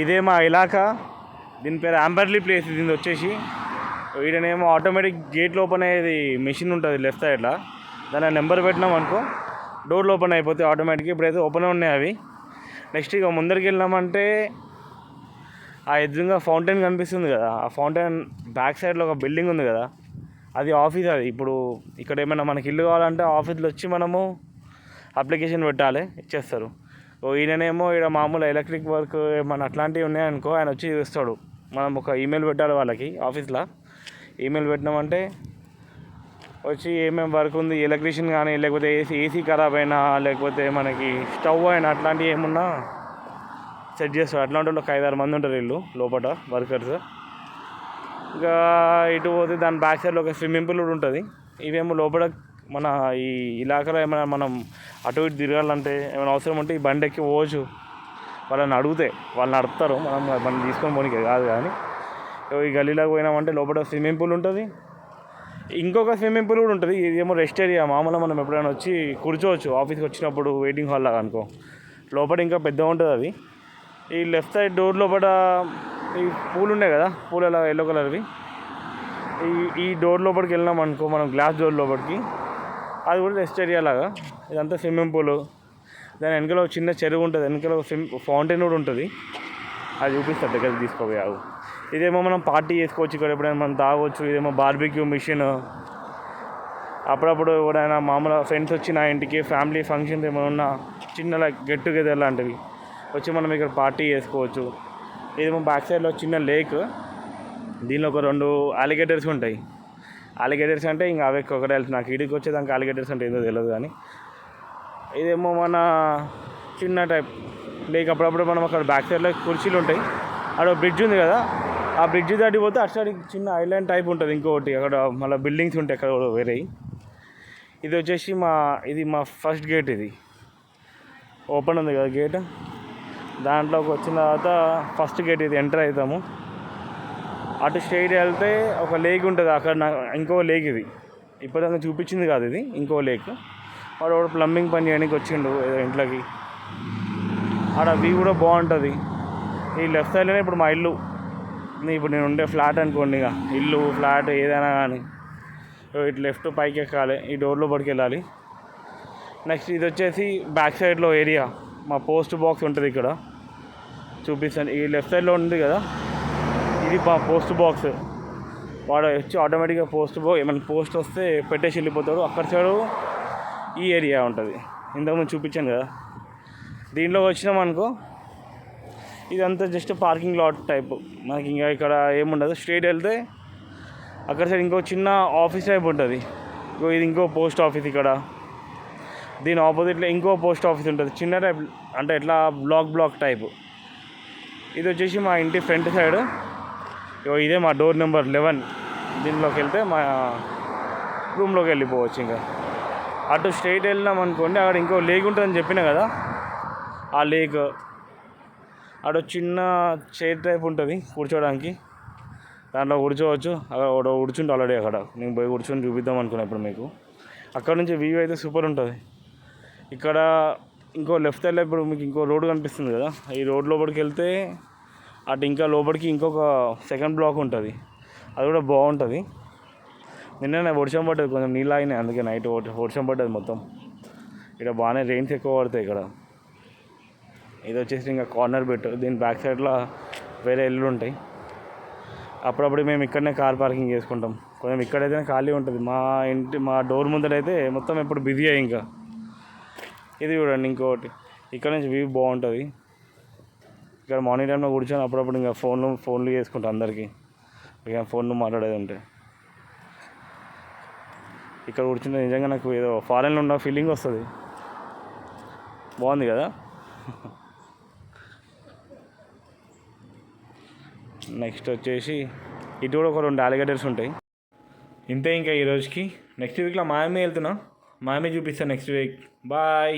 ఇదే మా ఇలాకా. దీని పేరు అంబర్లీ ప్లేస్. దీని వచ్చేసి ఈడనేమో ఆటోమేటిక్ గేట్లు ఓపెన్ అయ్యేది మెషిన్ ఉంటుంది లెఫ్ట్ సైడ్లో. దాని నెంబర్ పెట్టినాం అనుకో డోర్లు ఓపెన్ అయిపోతాయి ఆటోమేటిక్గా. ఇప్పుడైతే ఓపెన్ ఉన్నాయి అవి. నెక్స్ట్ ఇక ముందరికి వెళ్ళినామంటే ఆ ఎదురుగా ఫౌంటైన్ కనిపిస్తుంది కదా, ఆ ఫౌంటైన్ బ్యాక్ సైడ్లో ఒక బిల్డింగ్ ఉంది కదా, అది ఆఫీస్. అది ఇప్పుడు ఇక్కడ ఏమైనా మనకి ఇల్లు కావాలంటే ఆఫీస్లో వచ్చి మనము అప్లికేషన్ పెట్టాలి, ఇచ్చేస్తారు. ఈయననేమో ఇక్కడ మామూలు ఎలక్ట్రిక్ వర్క్ ఏమన్నా అట్లాంటివి ఉన్నాయనుకో ఆయన వచ్చి చూస్తాడు. మనం ఒక ఈమెయిల్ పెట్టాలి వాళ్ళకి ఆఫీస్లో. ఈమెయిల్ పెట్టినామంటే వచ్చి ఏమేమి వర్క్ ఉంది, ఎలక్ట్రీషియన్ కానీ లేకపోతే ఏసీ ఖరాబ్ అయినా లేకపోతే మనకి స్టవ్ అయినా అట్లాంటివి ఏమున్నా సెట్ చేస్తాడు. అట్లాంటి వాళ్ళు ఒక 5-6 మంది ఉంటారు వీళ్ళు లోపల వర్కర్స్. ఇంకా ఇటు పోతే దాని బ్యాక్ సైడ్లో ఒక స్విమ్మింగ్ పూల్ కూడా ఉంటుంది. ఇవేమో లోపల మన ఈ ఇలాకాలో ఏమైనా మనం అటు ఇటు తిరగాలంటే ఏమైనా అవసరం ఉంటే ఈ బండి ఎక్కి పోవచ్చు. వాళ్ళని అడిగితే వాళ్ళు నడుపుతారు, మనం తీసుకొని పోనీకి కాదు. కానీ ఈ గల్లీలోకి పోయినామంటే లోపల స్విమ్మింగ్ పూల్ ఉంటుంది. ఇంకొక స్విమ్మింగ్ పూల్ కూడా ఉంటుంది. ఇదేమో రెస్ట్ ఏరియా. మామూలుగా మనం ఎప్పుడైనా వచ్చి కూర్చోవచ్చు ఆఫీస్కి వచ్చినప్పుడు వెయిటింగ్ హాల్ లాగా అనుకో. లోపల ఇంకా పెద్దగా ఉంటుంది అది. ఈ లెఫ్ట్ సైడ్ డోర్ లోపల ఈ పూలు ఉన్నాయి కదా, పూలు అలా ఎల్లో కలర్వి. ఈ డోర్ లోపలికి వెళ్ళినాం అనుకో మనం, గ్లాస్ డోర్ లోపలికి, అది కూడా రెస్ట్ ఏరియా లాగా. ఇదంతా స్విమ్మింగ్ పూల్. దాని వెనకలో చిన్న చెరువు ఉంటుంది, వెనకలో ఫౌంటైన్ కూడా ఉంటుంది. అది చూపిస్తారు, దగ్గరికి తీసుకోపోయావు. ఇదేమో మనం పార్టీ చేసుకోవచ్చు ఇక్కడ, ఎప్పుడైనా మనం తాగొచ్చు. ఇదేమో బార్బిక్యూ మిషన్. అప్పుడప్పుడు ఎవరైనా మామూలుగా ఫ్రెండ్స్ వచ్చి నా ఇంటికి ఫ్యామిలీ ఫంక్షన్స్ ఏమైనా చిన్న లైక్ గెట్ టుగెదర్ లాంటివి వచ్చి మనం ఇక్కడ పార్టీ చేసుకోవచ్చు. ఇదేమో బ్యాక్ సైడ్లో చిన్న లేక్. దీనిలో ఒక 2 అలిగేటర్స్ ఉంటాయి. అలిగేటర్స్ అంటే ఇంకా అవే క్రొకడైల్స్. నాకు ఇడికి వచ్చేదానికి అలిగేటర్స్ అంటే ఏదో తెలియదు. కానీ ఇదేమో మన చిన్న టైప్ లేక్. అప్పుడప్పుడు మనం అక్కడ బ్యాక్ సైడ్లో కుర్చీలు ఉంటాయి. అక్కడ బ్రిడ్జ్ ఉంది కదా, ఆ బ్రిడ్జ్ దాటిపోతే అటు సైడ్ చిన్న ఐలాండ్ టైప్ ఉంటుంది ఇంకొకటి. అక్కడ మళ్ళీ బిల్డింగ్స్ ఉంటాయి అక్కడ వేరే. ఇది వచ్చేసి ఇది మా ఫస్ట్ గేట్. ఇది ఓపెన్ ఉంది కదా గేట్. దాంట్లోకి వచ్చిన తర్వాత ఫస్ట్ గేట్ ఇది ఎంటర్ అవుతాము. అటు స్ట్రైట్ వెళ్తే ఒక లేక్ ఉంటుంది అక్కడ. ఇంకో లేక్ ఇది ఇప్పటిదాకా చూపించింది కాదు, ఇది ఇంకో లేక్. వాడు ప్లంబింగ్ పని చేయడానికి వచ్చిండు ఏదో ఇంట్లోకి. ఆడ వ్యూ కూడా బాగుంటుంది. ఈ లెఫ్ట్ సైడ్లోనే ఇప్పుడు మా ఇల్లు. ఇప్పుడు నేను ఉండే ఫ్లాట్ అనుకోండి. ఇక ఇల్లు ఫ్లాట్ ఏదైనా కానీ ఇటు లెఫ్ట్ పైకి ఎక్కాలి, ఈ డోర్లో పడికి వెళ్ళాలి. నెక్స్ట్ ఇది వచ్చేసి బ్యాక్ సైడ్లో ఏరియా. మా పోస్ట్ బాక్స్ ఉంటుంది ఇక్కడ, చూపిస్తాను. ఈ లెఫ్ట్ సైడ్లో ఉంది కదా, ఇది మా పోస్ట్ బాక్స్. వాడు వచ్చి ఆటోమేటిక్గా ఏమైనా పోస్ట్ వస్తే పెట్టేసి వెళ్ళిపోతాడు. అక్కడ సైడు ఈ ఏరియా ఉంటుంది, ఇంతకుముందు చూపించాను కదా. దీంట్లో వచ్చినాం అనుకో, ఇదంతా జస్ట్ పార్కింగ్ లాట్ టైప్. మనకి ఇంకా ఇక్కడ ఏముండదు. స్ట్రైట్ వెళ్తే అక్కడ సైడ్ ఇంకో చిన్న ఆఫీస్ టైప్ ఉంటుంది. ఇది ఇంకో పోస్ట్ ఆఫీస్. ఇక్కడ దీని ఆపోజిట్లో ఇంకో పోస్ట్ ఆఫీస్ ఉంటుంది, చిన్న టైప్, అంటే ఎట్లా బ్లాక్ టైప్. ఇది వచ్చేసి మా ఇంటి ఫ్రంట్ సైడ్. ఇదే మా డోర్ నెంబర్ 11. దీనిలోకి వెళ్తే మా రూమ్లోకి వెళ్ళిపోవచ్చు. ఇంకా అటు స్ట్రైట్ వెళ్ళినాం అనుకోండి, అక్కడ ఇంకో లేక్ ఉంటుందని చెప్పినా కదా, ఆ లేక్. అక్కడ చిన్న చైర్ టైప్ ఉంటుంది కూర్చోడానికి, దాంట్లో కూర్చోవచ్చు. అక్కడ కూర్చుంటే ఆల్రెడీ అక్కడ నేను పోయి కూర్చొని చూపిద్దాం అనుకున్నాను ఇప్పుడు మీకు. అక్కడ నుంచి వ్యూ అయితే సూపర్ ఉంటుంది. ఇక్కడ ఇంకో లెఫ్ట్ సైడ్లో ఇప్పుడు మీకు ఇంకో రోడ్ కనిపిస్తుంది కదా, ఈ రోడ్ లోపలికి వెళ్తే అటు ఇంకా లోపలికి ఇంకొక సెకండ్ బ్లాక్ ఉంటుంది. అది కూడా బాగుంటుంది. నిన్న వర్షం పడ్డది, కొంచెం నీళ్ళు ఆగినాయి, అందుకే నైట్ వర్షం పడ్డది మొత్తం. ఇక్కడ బాగానే రెయిన్స్ ఎక్కువ పడతాయి ఇక్కడ. ఇది వచ్చేసి ఇంకా కార్నర్ బెట్. దీని బ్యాక్ సైడ్లో వేరే ఇల్లు ఉంటాయి. అప్పుడప్పుడు మేము ఇక్కడనే కార్ పార్కింగ్ చేసుకుంటాం. కొంచెం ఇక్కడైతే ఖాళీ ఉంటుంది. మా డోర్ ముందరైతే మొత్తం ఎప్పుడు బిజీ అయ్యి. ఇంకా ఇది చూడండి ఇంకోటి, ఇక్కడ నుంచి వ్యూ బాగుంటుంది. ఇక్కడ మార్నింగ్ టైంలో కూర్చొని అప్పుడప్పుడు ఇంకా ఫోన్లు చేసుకుంటాం అందరికీ, ఇక ఫోన్లు మాట్లాడేది ఉంటే. ఇక్కడ కూర్చుంటే నిజంగా నాకు ఏదో ఫారెన్లో ఉన్న ఫీలింగ్ వస్తుంది. బాగుంది కదా. నెక్స్ట్ వచ్చేసి ఇటు కూడా ఒక 2 అలిగేటర్స్ ఉంటాయి. ఇంతే ఇంకా ఈరోజుకి. నెక్స్ట్ వీక్లో మాయమే వెళ్తున్నా. మాయమే చూపిస్తాను నెక్స్ట్ వీక్. బాయ్.